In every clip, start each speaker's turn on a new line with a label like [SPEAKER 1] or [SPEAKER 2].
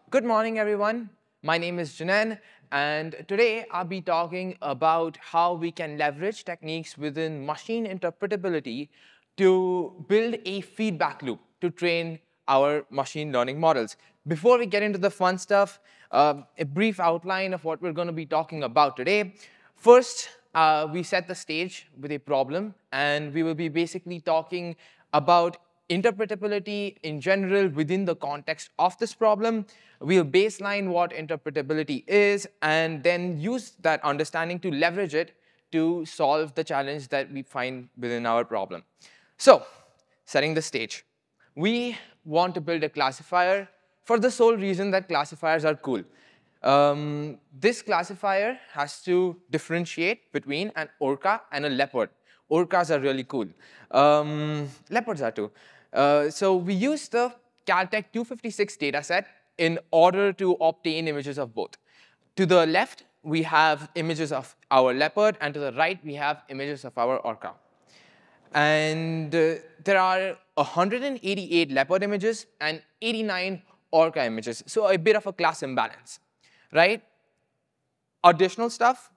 [SPEAKER 1] Good morning, everyone. My name is Jinen, and today I'll be talking about how we can leverage techniques within machine interpretability to build a feedback loop to train our machine learning models. Before we get into the fun stuff, a brief outline of what we're going to be talking about today. First, we set the stage with a problem, and we will be basically talking about interpretability in general within the context of this problem. We'll baseline what interpretability is, and then use that understanding to leverage it to solve the challenge that we find within our problem. So, setting the stage. We want to build a classifier for the sole reason that classifiers are cool. This classifier has to differentiate between an orca and a leopard. Orcas are really cool. Leopards are too. So we use the Caltech 256 dataset in order to obtain images of both. To the left, we have images of our leopard, and to the right, we have images of our orca. And there are 188 leopard images and 89 orca images, so a bit of a class imbalance, right? Additional stuff.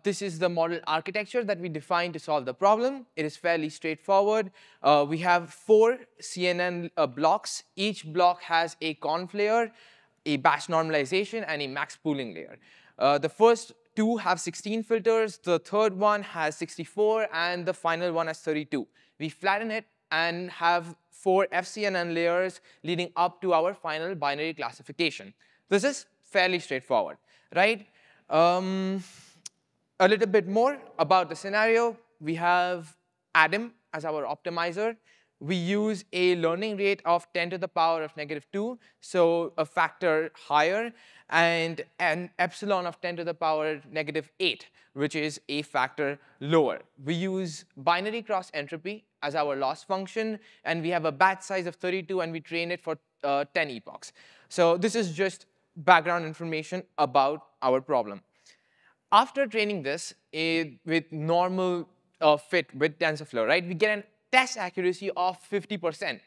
[SPEAKER 1] This is the model architecture that we defined to solve the problem. It is fairly straightforward. We have 4 CNN blocks. Each block has a conv layer, a batch normalization, and a max pooling layer. The first 2 have 16 filters. The third one has 64, and the final one has 32. We flatten it and have 4 FCNN layers leading up to our final binary classification. This is fairly straightforward, right? A little bit more about the scenario. We have Adam as our optimizer. We use a learning rate of 10 to the power of -2, so a factor higher, and an epsilon of 10 to the power -8, which is a factor lower. We use binary cross entropy as our loss function, and we have a batch size of 32, and we train it for 10 epochs. So this is just background information about our problem. After training this with normal fit with TensorFlow, right, we get a test accuracy of 50%.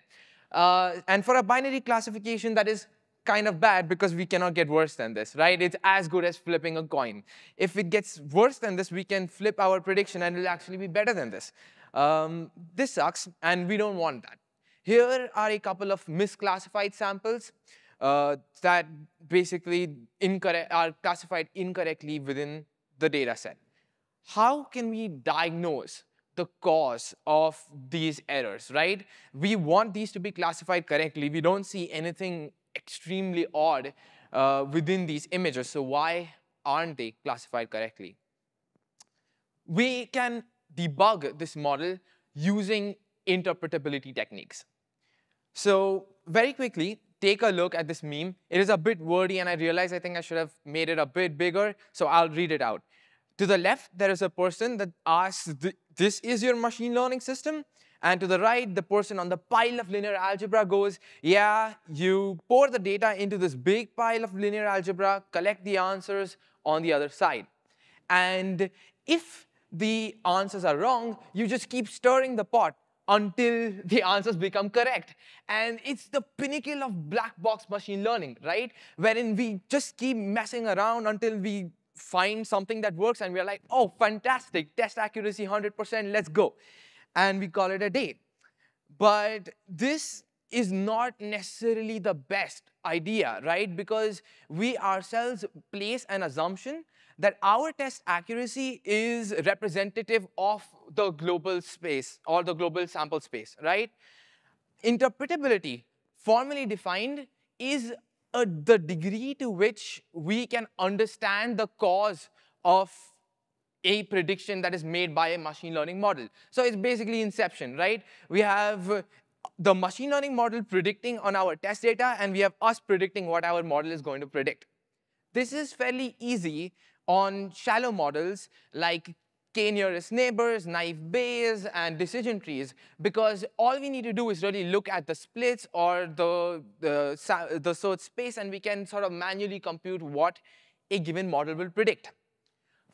[SPEAKER 1] And for a binary classification, that is kind of bad because we cannot get worse than this, right? It's as good as flipping a coin. If it gets worse than this, we can flip our prediction, and it'll actually be better than this. This sucks, and we don't want that. Here are a couple of misclassified samples that basically are classified incorrectly within the data set. How can we diagnose the cause of these errors, right? We want these to be classified correctly. We don't see anything extremely odd within these images, so why aren't they classified correctly? We can debug this model using interpretability techniques. So very quickly, take a look at this meme. It is a bit wordy, and I realize I think I should have made it a bit bigger, so I'll read it out. To the left, there is a person that asks, this is your machine learning system? And to the right, the person on the pile of linear algebra goes, yeah, you pour the data into this big pile of linear algebra, collect the answers on the other side. And if the answers are wrong, you just keep stirring the pot until the answers become correct. And it's the pinnacle of black box machine learning, right? Wherein we just keep messing around until we find something that works, and we're like, oh, fantastic, test accuracy 100%, let's go. And we call it a day. But this is not necessarily the best idea, right? Because we ourselves place an assumption that our test accuracy is representative of the global space or the global sample space, right? Interpretability, formally defined, is the degree to which we can understand the cause of a prediction that is made by a machine learning model. So it's basically inception, right? We have the machine learning model predicting on our test data, and we have us predicting what our model is going to predict. This is fairly easy on shallow models like k-nearest neighbors, naive Bayes, and decision trees, because all we need to do is really look at the splits or the search space, and we can sort of manually compute what a given model will predict.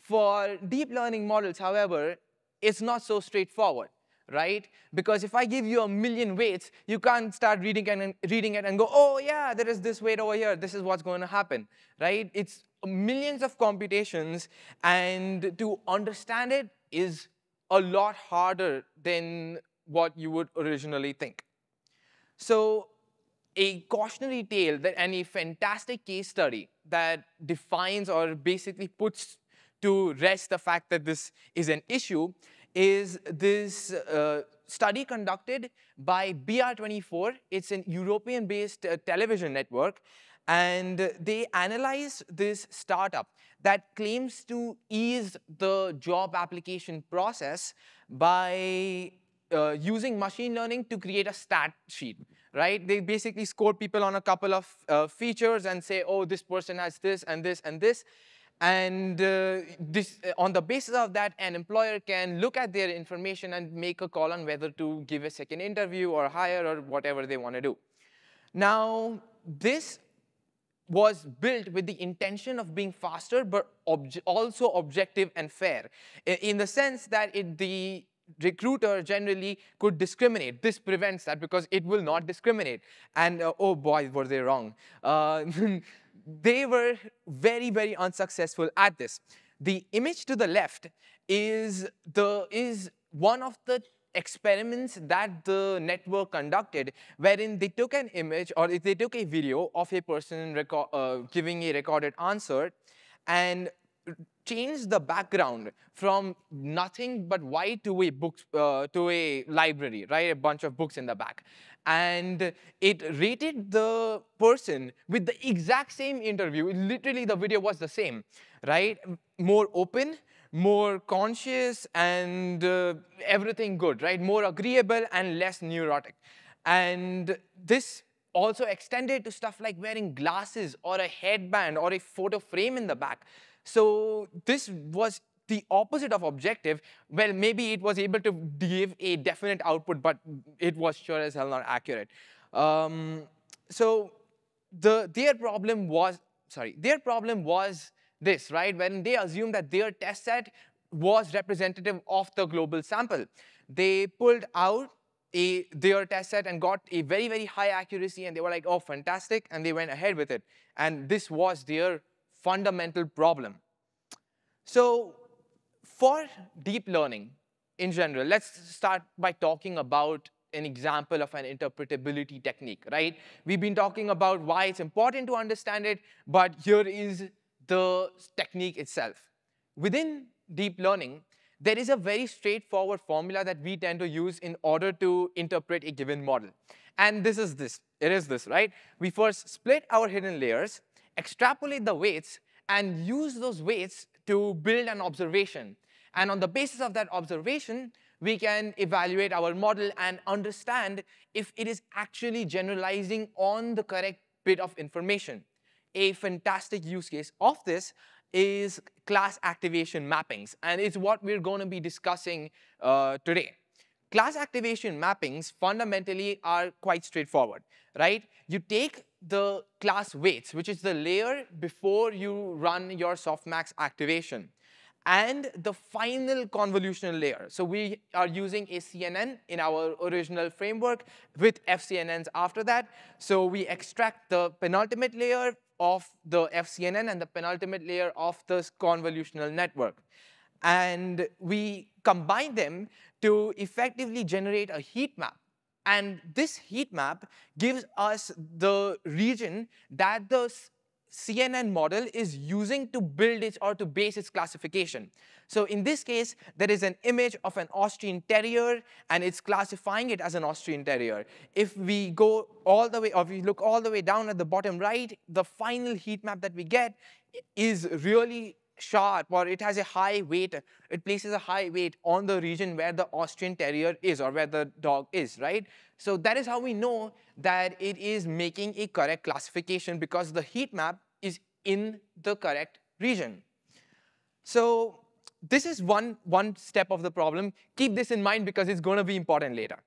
[SPEAKER 1] For deep learning models, however, it's not so straightforward. right? Because if I give you 1,000,000 weights, you can't start reading it and go, oh yeah, there is this weight over here. This is what's going to happen, right? It's millions of computations, and to understand it is a lot harder than what you would originally think. So a cautionary tale and a fantastic case study that defines or basically puts to rest the fact that this is an issue is this study conducted by BR24. It's an European-based television network. And they analyzed this startup that claims to ease the job application process by using machine learning to create a stat sheet, right? They basically score people on a couple of features and say, oh, this person has this and this and this. And on the basis of that, an employer can look at their information and make a call on whether to give a second interview or hire or whatever they want to do. Now, this was built with the intention of being faster, but also objective and fair, in the sense that the recruiter generally could discriminate. This prevents that because it will not discriminate. And oh boy, were they wrong. They were very, very unsuccessful at this. The image to the left is one of the experiments that the network conducted, wherein they took an image or they took a video of a person giving a recorded answer and changed the background from nothing but white to a library, right? A bunch of books in the back. And it rated the person with the exact same interview. Literally, the video was the same, right? More open, more conscious, and everything good, right? More agreeable and less neurotic. And this also extended to stuff like wearing glasses or a headband or a photo frame in the back. So this was the opposite of objective. Well, maybe it was able to give a definite output, but it was sure as hell not accurate. So their problem was this, right? When they assumed that their test set was representative of the global sample. They pulled out their test set and got a very, very high accuracy, and they were like, oh, fantastic, and they went ahead with it. And this was their fundamental problem. So for deep learning in general, let's start by talking about an example of an interpretability technique, right? We've been talking about why it's important to understand it, but here is the technique itself. Within deep learning, there is a very straightforward formula that we tend to use in order to interpret a given model. And this is this. It is this, right? We first split our hidden layers, extrapolate the weights, and use those weights to build an observation. And on the basis of that observation, we can evaluate our model and understand if it is actually generalizing on the correct bit of information. A fantastic use case of this is class activation mappings, and it's what we're going to be discussing today. Class activation mappings fundamentally are quite straightforward, right? You take the class weights, which is the layer before you run your softmax activation, and the final convolutional layer. So we are using a CNN in our original framework with FCNNs after that. So we extract the penultimate layer of the FCNN and the penultimate layer of the convolutional network. And we combine them to effectively generate a heat map. And this heat map gives us the region that the CNN model is using to build its or to base its classification. So in this case, there is an image of an Austrian Terrier, and it's classifying it as an Austrian Terrier. If we go all the way, or we look all the way down at the bottom right, the final heat map that we get is really sharp, or it has a high weight. It places a high weight on the region where the Austrian Terrier is, or where the dog is, right? So that is how we know that it is making a correct classification, because the heat map is in the correct region. So this is one step of the problem. Keep this in mind because it's going to be important later.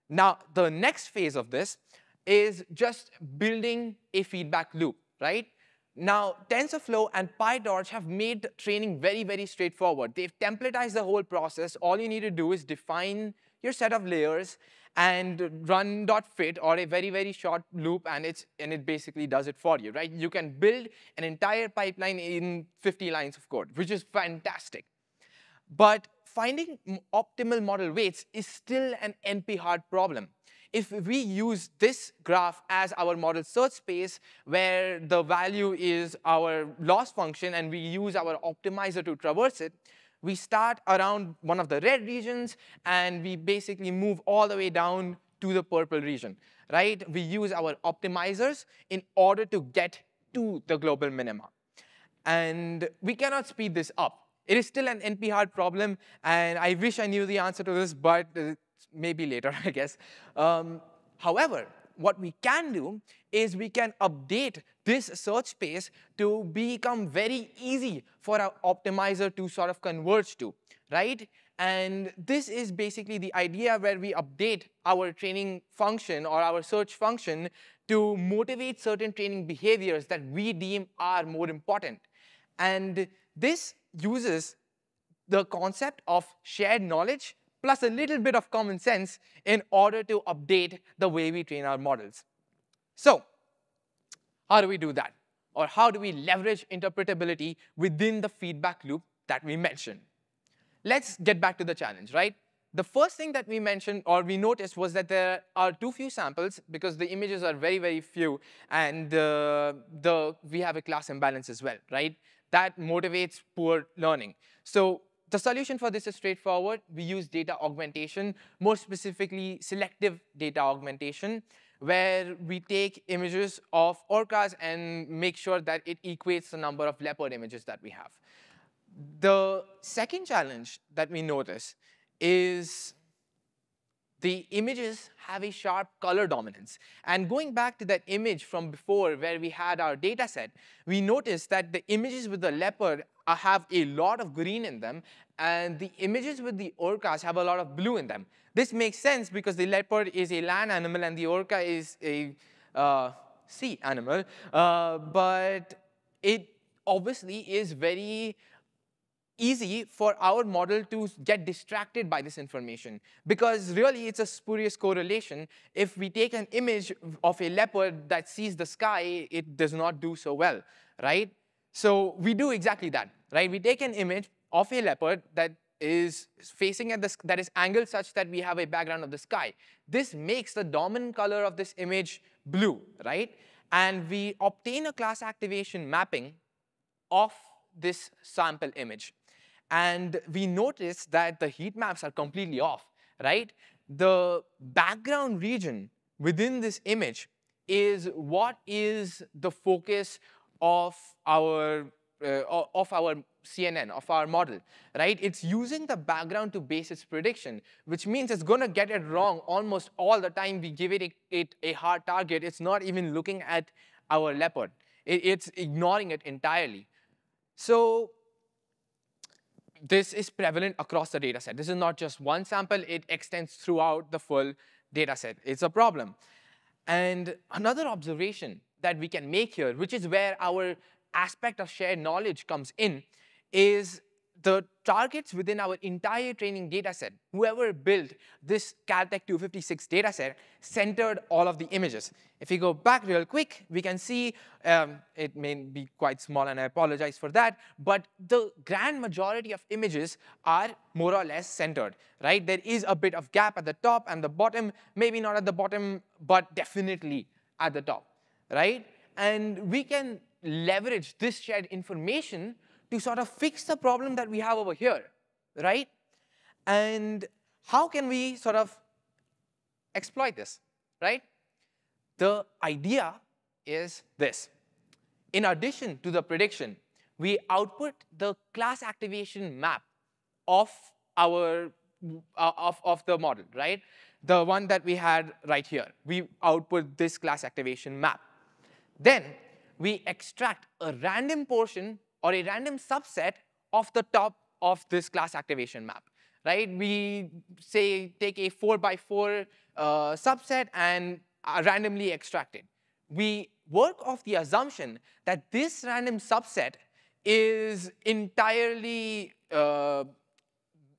[SPEAKER 1] Now, the next phase of this is just building a feedback loop, right? Now, TensorFlow and PyTorch have made training very, very straightforward. They've templatized the whole process. All you need to do is define your set of layers and run .fit or a very, very short loop, and it basically does it for you, right? You can build an entire pipeline in 50 lines of code, which is fantastic. But finding optimal model weights is still an NP-hard problem. If we use this graph as our model search space, where the value is our loss function and we use our optimizer to traverse it, we start around one of the red regions and we basically move all the way down to the purple region, right? We use our optimizers in order to get to the global minima. And we cannot speed this up. It is still an NP-hard problem, and I wish I knew the answer to this, but maybe later, I guess. However, what we can do is we can update this search space to become very easy for our optimizer to sort of converge to, right? And this is basically the idea where we update our training function or our search function to motivate certain training behaviors that we deem are more important. And this uses the concept of shared knowledge plus a little bit of common sense in order to update the way we train our models. So how do we do that? Or how do we leverage interpretability within the feedback loop that we mentioned? Let's get back to the challenge, right? The first thing that we mentioned or we noticed was that there are too few samples because the images are very, very few, and we have a class imbalance as well, right? That motivates poor learning. So the solution for this is straightforward. We use data augmentation, more specifically selective data augmentation, where we take images of orcas and make sure that it equates the number of leopard images that we have. The second challenge that we notice is the images have a sharp color dominance. And going back to that image from before where we had our data set, we noticed that the images with the leopard have a lot of green in them, and the images with the orcas have a lot of blue in them. This makes sense because the leopard is a land animal and the orca is a sea animal. But it obviously is very easy for our model to get distracted by this information, because really it's a spurious correlation. If we take an image of a leopard that sees the sky, it does not do so well, right? So we do exactly that, right? We take an image of a leopard that is facing at that is angled such that we have a background of the sky. This makes the dominant color of this image blue, right? And we obtain a class activation mapping of this sample image. And we notice that the heat maps are completely off, right? The background region within this image is what is the focus of our CNN, of our model, right? It's using the background to base its prediction, which means it's going to get it wrong almost all the time. We give it a hard target. It's not even looking at our leopard. It's ignoring it entirely. So this is prevalent across the data set. This is not just one sample. It extends throughout the full data set. It's a problem. And another observation that we can make here, which is where our aspect of shared knowledge comes in, is the targets within our entire training data set. Whoever built this Caltech 256 data set centered all of the images. If we go back real quick, we can see it may be quite small, and I apologize for that, but the grand majority of images are more or less centered, right? There is a bit of gap at the top and the bottom, maybe not at the bottom, but definitely at the top, right? And we can leverage this shared information to sort of fix the problem that we have over here, right? And how can we sort of exploit this, right? The idea is this. In addition to the prediction, we output the class activation map of our of the model, right? The one that we had right here. We output this class activation map. Then we extract a random portion or a random subset of the top of this class activation map, right? We say take a 4x4 subset and randomly extract it. We work off the assumption that this random subset is entirely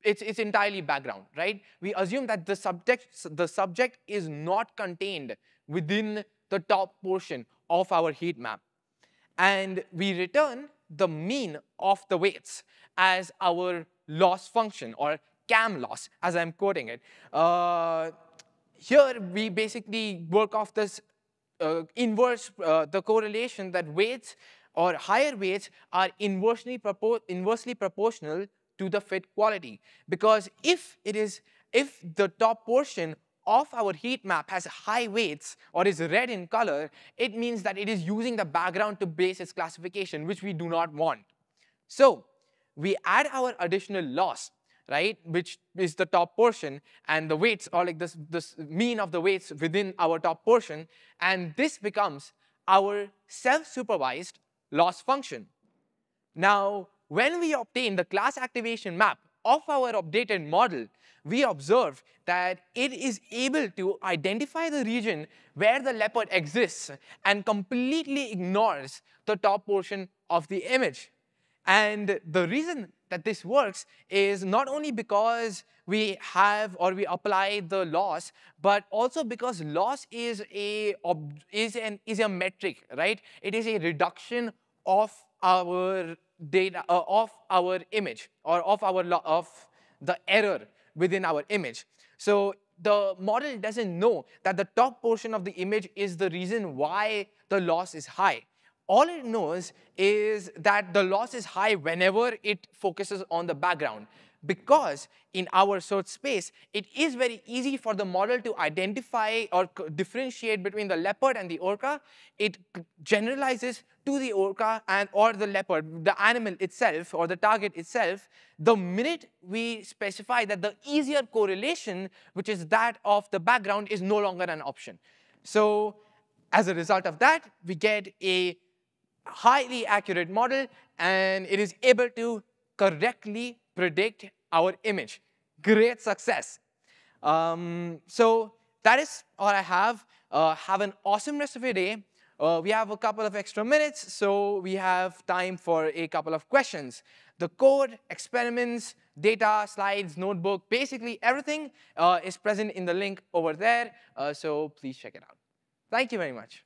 [SPEAKER 1] it's entirely background, right? We assume that the subject is not contained within the top portion of our heat map. And we return the mean of the weights as our loss function, or CAM loss, as I'm quoting it. Here, we basically work off this inverse, the correlation that weights or higher weights are inversely proportional to the fit quality. Because if the top portion of our heat map has high weights or is red in color, it means that it is using the background to base its classification, which we do not want. So we add our additional loss, right, which is the top portion, and the weights, or like this mean of the weights within our top portion, and this becomes our self-supervised loss function. Now, when we obtain the class activation map of our updated model, we observe that it is able to identify the region where the leopard exists and completely ignores the top portion of the image. And the reason that this works is not only because we have or we apply the loss, but also because loss is a metric, right? It is a reduction of our data, of our image, or of the error within our image. So the model doesn't know that the top portion of the image is the reason why the loss is high. All it knows is that the loss is high whenever it focuses on the background. Because in our search space, it is very easy for the model to identify or differentiate between the leopard and the orca. It generalizes to the orca or the leopard, the animal itself or the target itself, the minute we specify that the easier correlation, which is that of the background, is no longer an option. So as a result of that, we get a highly accurate model, and it is able to correctly predict our image. Great success. So that is all I have. Have an awesome rest of your day. We have a couple of extra minutes, so we have time for a couple of questions. The code, experiments, data, slides, notebook, basically everything is present in the link over there, so please check it out. Thank you very much.